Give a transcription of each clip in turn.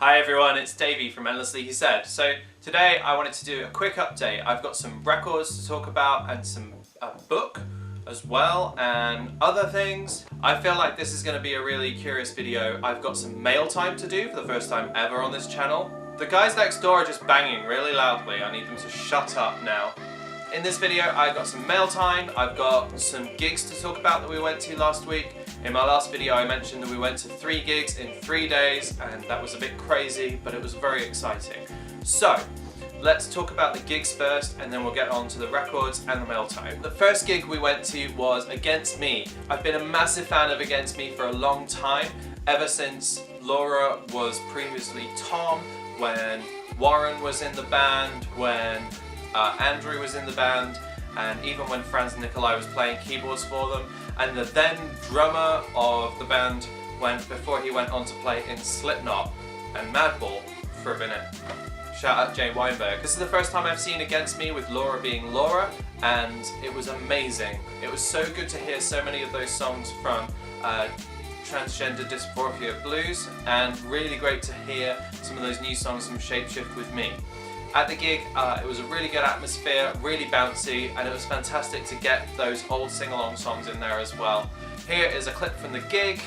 Hi everyone, it's Davey from Endlessly He Said. So today I wanted to do a quick update. I've got some records to talk about and some book as well and other things. I feel like this is going to be a really curious video. I've got some mail time to do for the first time ever on this channel. The guys next door are just banging really loudly. I need them to shut up now. In this video I've got some mail time, I've got some gigs to talk about that we went to last week. In my last video I mentioned that we went to 3 gigs in 3 days and that was a bit crazy, but it was very exciting. So let's talk about the gigs first and then we'll get on to the records and the mail time. The first gig we went to was Against Me. I've been a massive fan of Against Me for a long time, ever since Laura was previously Tom, when Warren was in the band, when Andrew was in the band, and even when Franz Nikolai was playing keyboards for them, and the then drummer of the band before he went on to play in Slipknot and Madball for a minute. Shout out Jay Weinberg. This is the first time I've seen Against Me with Laura being Laura, and it was amazing. It was so good to hear so many of those songs from Transgender Dysmorphia Blues, and really great to hear some of those new songs from Shapeshift with Me. At the gig, it was a really good atmosphere, really bouncy, and it was fantastic to get those old sing-along songs in there as well. Here is a clip from the gig.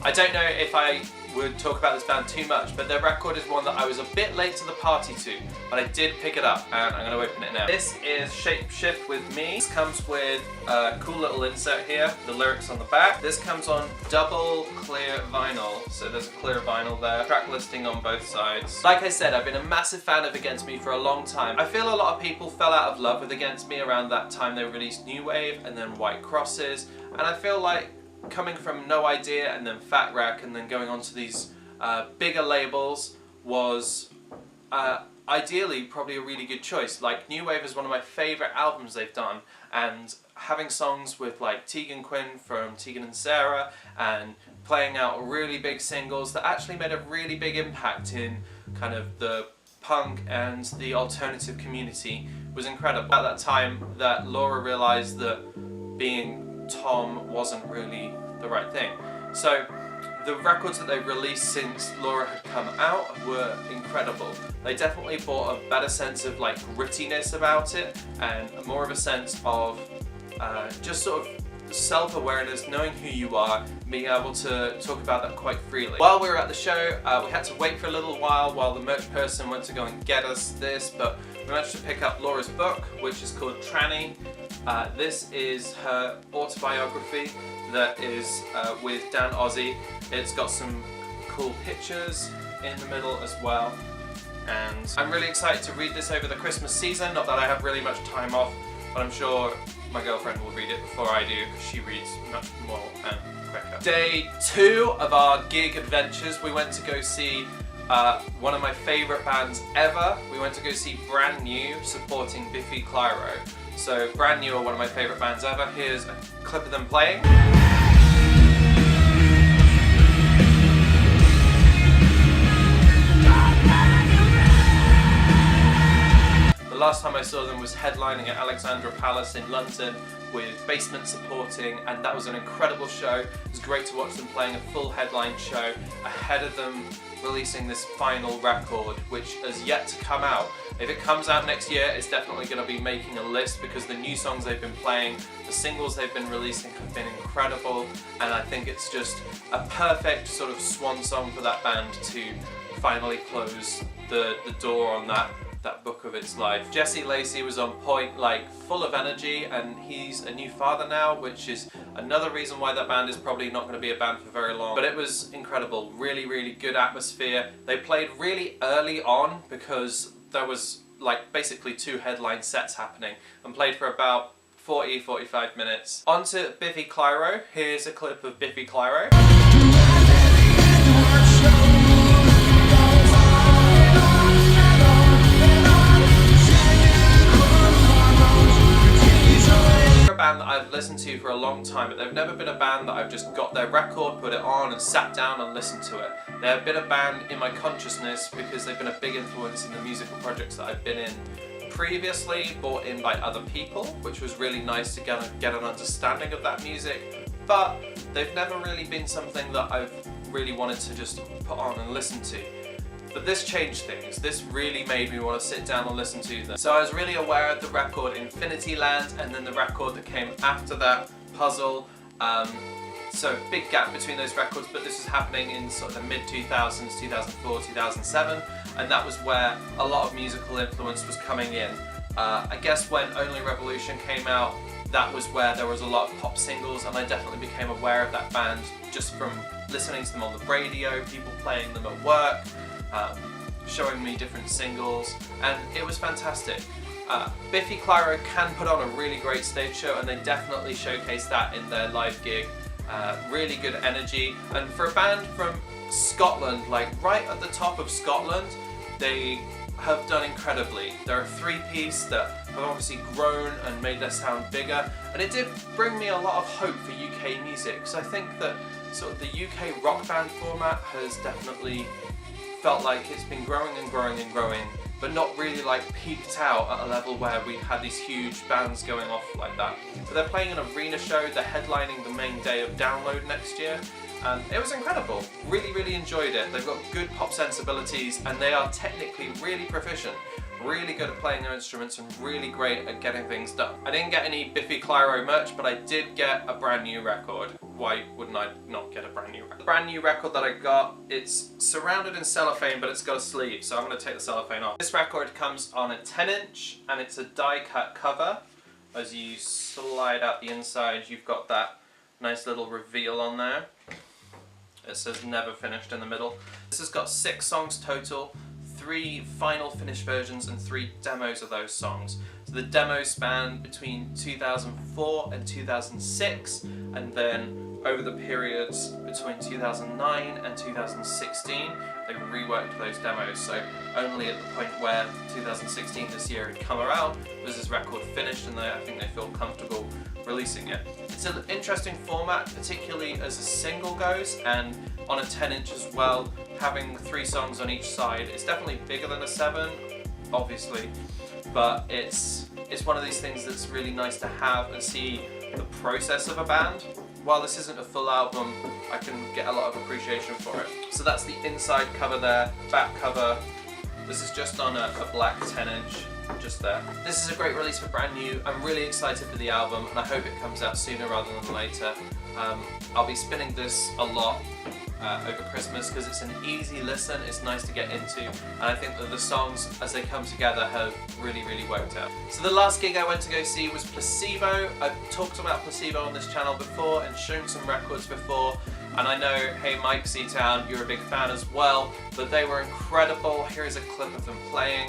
I don't know if I would talk about this band too much, but their record is one that I was a bit late to the party to, but I did pick it up and I'm going to open it now. This is Shapeshift with Me. This comes with a cool little insert here, the lyrics on the back. This comes on double clear vinyl, so there's a clear vinyl there, track listing on both sides. Like I said, I've been a massive fan of Against Me for a long time. I feel a lot of people fell out of love with Against Me around that time they released New Wave and then White Crosses, and I feel like coming from No Idea and then Fat Wreck and then going on to these bigger labels was ideally probably a really good choice. Like, New Wave is one of my favourite albums they've done, and having songs with like Tegan Quinn from Tegan and Sarah and playing out really big singles that actually made a really big impact in kind of the punk and the alternative community was incredible. At that time that Laura realised that being Tom wasn't really the right thing. So the records that they've released since Laura had come out were incredible. They definitely brought a better sense of like grittiness about it and more of a sense of just sort of self-awareness, knowing who you are, being able to talk about that quite freely. While we were at the show, we had to wait for a little while the merch person went to go and get us this, but we managed to pick up Laura's book, which is called Tranny. This is her autobiography that is with Dan Ozzie. It's got some cool pictures in the middle as well, and I'm really excited to read this over the Christmas season. Not that I have really much time off, but I'm sure my girlfriend will read it before I do because she reads much more and quicker. Day 2 of our gig adventures, we went to go see one of my favourite bands ever. We went to go see Brand New supporting Biffy Clyro. So Brand New are one of my favourite bands ever. Here's a clip of them playing. The last time I saw them was headlining at Alexandra Palace in London with Basement supporting, and that was an incredible show. It was great to watch them playing a full headline show ahead of them releasing this final record, which has yet to come out. If it comes out next year, it's definitely going to be making a list because the new songs they've been playing, the singles they've been releasing have been incredible, and I think it's just a perfect sort of swan song for that band to finally close the door on that book of its life. Jesse Lacey was on point, like full of energy, and he's a new father now, which is another reason why that band is probably not going to be a band for very long. But it was incredible, really, really good atmosphere. They played really early on because there was like basically 2 headline sets happening, and played for about 40-45 minutes. On to Biffy Clyro. Here's a clip of Biffy Clyro. Band that I've listened to for a long time, but they've never been a band that I've just got their record, put it on and sat down and listened to it. They've been a band in my consciousness because they've been a big influence in the musical projects that I've been in previously brought in by other people, which was really nice to get an understanding of that music, but they've never really been something that I've really wanted to just put on and listen to. But this changed things. This really made me want to sit down and listen to them. So I was really aware of the record Infinity Land, and then the record that came after that, Puzzle. So big gap between those records, but this was happening in sort of the mid-2000s, 2004, 2007, and that was where a lot of musical influence was coming in. I guess when Only Revolution came out, that was where there was a lot of pop singles, and I definitely became aware of that band just from listening to them on the radio, people playing them at work, showing me different singles, and it was fantastic. Biffy Clyro can put on a really great stage show, and they definitely showcase that in their live gig. Really good energy, and for a band from Scotland, like right at the top of Scotland, they have done incredibly. They're a three-piece that have obviously grown and made their sound bigger, and it did bring me a lot of hope for UK music, because I think that sort of the UK rock band format has definitely felt like it's been growing and growing and growing, but not really like peaked out at a level where we've had these huge bands going off like that. But they're playing an arena show, they're headlining the main day of Download next year, and it was incredible. Really, really enjoyed it. They've got good pop sensibilities, and they are technically really proficient. Really good at playing their instruments and really great at getting things done. I didn't get any Biffy Clyro merch, but I did get a brand new record. Why wouldn't I not get a brand new record? The brand new record that I got, it's surrounded in cellophane, but it's got a sleeve, so I'm going to take the cellophane off. This record comes on a 10-inch, and it's a die-cut cover. As you slide out the inside, you've got that nice little reveal on there. It says Never Finished in the middle. This has got 6 songs total, 3 final finished versions and 3 demos of those songs. So the demos span between 2004 and 2006, and then over the periods between 2009 and 2016 they reworked those demos, so only at the point where 2016 this year had come around was this record finished, and I think they feel comfortable releasing it. It's an interesting format, particularly as a single goes, and on a 10-inch as well, having 3 songs on each side. It's definitely bigger than a 7, obviously, but it's one of these things that's really nice to have and see the process of a band. While this isn't a full album, I can get a lot of appreciation for it. So that's the inside cover there, back cover. This is just on a black 10-inch, just there. This is a great release for brand new. I'm really excited for the album, and I hope it comes out sooner rather than later. I'll be spinning this a lot over Christmas because it's an easy listen, it's nice to get into, and I think that the songs as they come together have really, really worked out. So the last gig I went to go see was Placebo. I've talked about Placebo on this channel before and shown some records before, and I know, hey Mike C-Town, you're a big fan as well, but they were incredible. Here's a clip of them playing.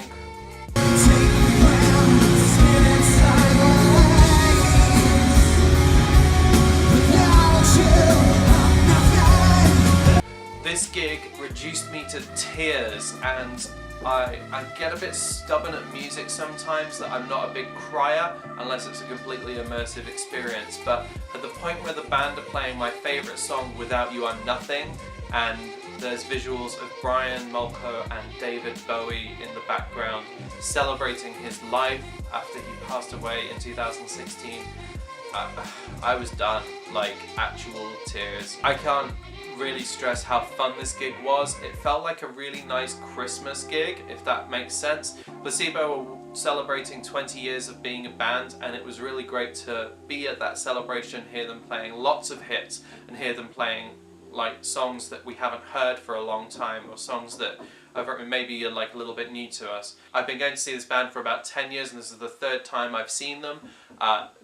This gig reduced me to tears, and I get a bit stubborn at music sometimes, that I'm not a big crier unless it's a completely immersive experience, but at the point where the band are playing my favourite song, Without You I'm Nothing, and there's visuals of Brian Molko and David Bowie in the background celebrating his life after he passed away in 2016, I was done, like actual tears. I can't really stress how fun this gig was. It felt like a really nice Christmas gig, if that makes sense. Placebo were celebrating 20 years of being a band, and it was really great to be at that celebration, hear them playing lots of hits, and hear them playing like songs that we haven't heard for a long time, or songs that are maybe like a little bit new to us. I've been going to see this band for about 10 years, and this is the 3rd time I've seen them.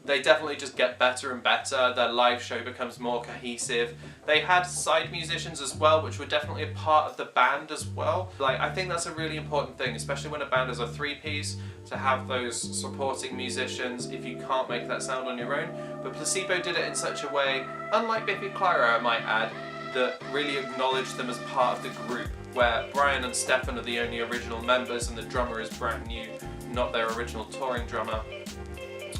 They definitely just get better and better. Their live show becomes more cohesive. They had side musicians as well, which were definitely a part of the band as well. Like, I think that's a really important thing, especially when a band is a 3-piece, to have those supporting musicians if you can't make that sound on your own. But Placebo did it in such a way, unlike Biffy Clyro I might add, that really acknowledged them as part of the group, where Brian and Stefan are the only original members and the drummer is brand new, not their original touring drummer.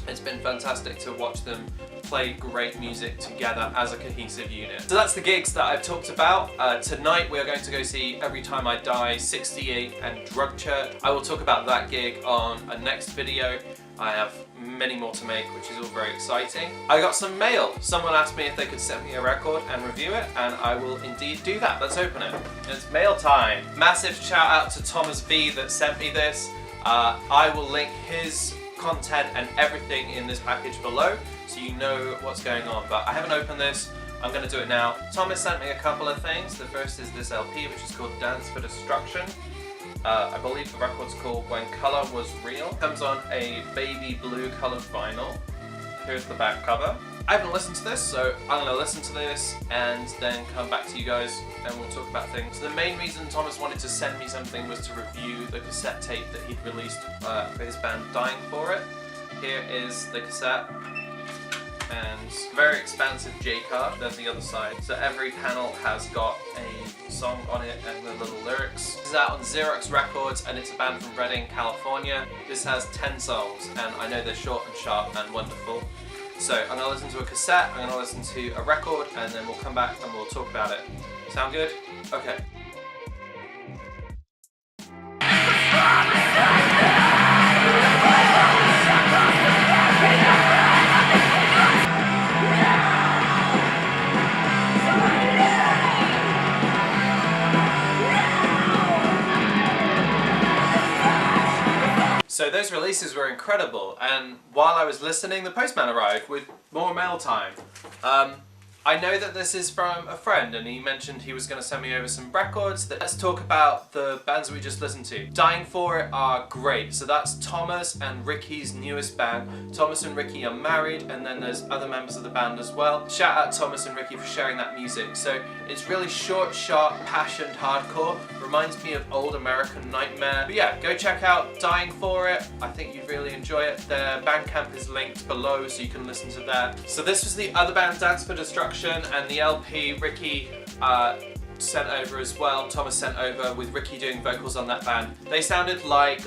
It's been fantastic to watch them play great music together as a cohesive unit. So that's the gigs that I've talked about. Tonight we are going to go see Every Time I Die, 68 and Drug Church. I will talk about that gig on a next video. I have many more to make, which is all very exciting. I got some mail. Someone asked me if they could send me a record and review it, and I will indeed do that. Let's open it. It's mail time. Massive shout out to Thomas V that sent me this. I will link his content and everything in this package below, so you know what's going on. But I haven't opened this. I'm going to do it now. Thomas sent me a couple of things. The first is this LP, which is called Dance for Destruction. I believe the record's called When Color Was Real. It comes on a baby blue colored vinyl. Here's the back cover. I haven't listened to this, so I'm going to listen to this and then come back to you guys and we'll talk about things. The main reason Thomas wanted to send me something was to review the cassette tape that he'd released for his band Dying For It. Here is the cassette. And very expansive J-card, there's the other side. So every panel has got a song on it and the little lyrics. This is out on Zerox Records and it's a band from Redding, California. This has 10 songs and I know they're short and sharp and wonderful. So I'm going to listen to a cassette, I'm going to listen to a record, and then we'll come back and we'll talk about it. Sound good? Okay. So those releases were incredible, and while I was listening, the postman arrived with more mail time. I know that this is from a friend, and he mentioned he was going to send me over some records. Let's talk about the bands that we just listened to. Dying For It are great. So that's Thomas and Rikki's newest band. Thomas and Rikki are married, and then there's other members of the band as well. Shout out Thomas and Rikki for sharing that music. So it's really short, sharp, passioned hardcore. Reminds me of old American Nightmare. But yeah, go check out Dying For It. I think you'd really enjoy it. Their Bandcamp is linked below, so you can listen to that. So this was the other band, Dance for Destruction, and the LP Rikki sent over as well. Thomas sent over with Rikki doing vocals on that band. They sounded like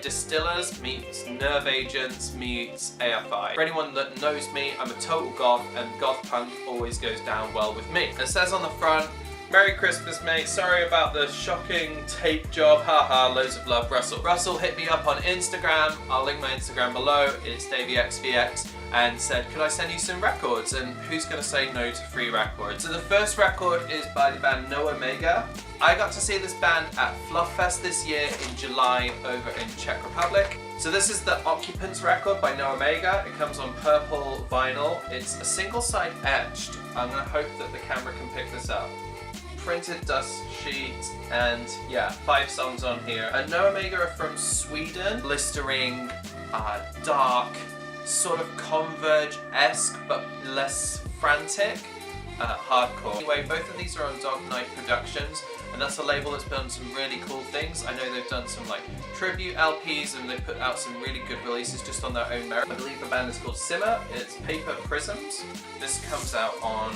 Distillers meets Nerve Agents meets AFI. For anyone that knows me, I'm a total goth, and goth punk always goes down well with me. It says on the front, Merry Christmas, mate. Sorry about the shocking tape job. Haha, loads of love, Russel. Russel hit me up on Instagram. I'll link my Instagram below. It's DavyXVX. And said, could I send you some records? And who's going to say no to free records? So the first record is by the band No Omega. I got to see this band at Flufffest this year in July over in Czech Republic. So this is the Occupants record by No Omega. It comes on purple vinyl. It's a single side etched. I'm going to hope that the camera can pick this up. Printed dust sheet, and yeah, 5 songs on here. And No Omega are from Sweden. Blistering, dark, sort of Converge-esque but less frantic, hardcore. Anyway, both of these are on Dog Night Productions, and that's a label that's done some really cool things. I know they've done some like tribute LPs, and they put out some really good releases just on their own merit. I believe the band is called Simmer. It's Paper Prisms. This comes out on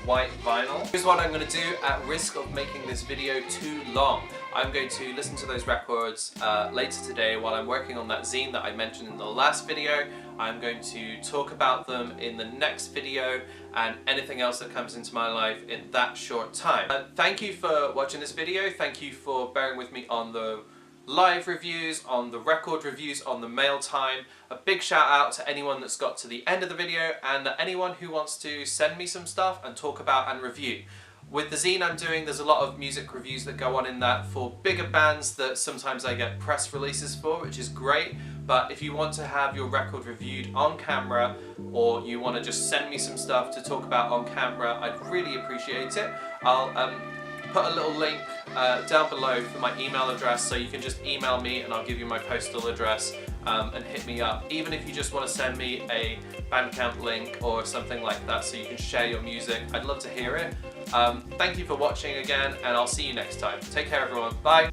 white vinyl. Here's what I'm going to do at risk of making this video too long. I'm going to listen to those records later today while I'm working on that zine that I mentioned in the last video. I'm going to talk about them in the next video and anything else that comes into my life in that short time. Thank you for watching this video. Thank you for bearing with me on the live reviews, on the record reviews, on the mail time. A big shout out to anyone that's got to the end of the video, and anyone who wants to send me some stuff and talk about and review. With the zine I'm doing, there's a lot of music reviews that go on in that for bigger bands that sometimes I get press releases for, which is great. But if you want to have your record reviewed on camera, or you want to just send me some stuff to talk about on camera, I'd really appreciate it. I'll put a little link down below for my email address, so you can just email me and I'll give you my postal address and hit me up. Even if you just want to send me a Bandcamp link or something like that so you can share your music, I'd love to hear it. Thank you for watching again, and I'll see you next time. Take care everyone, bye!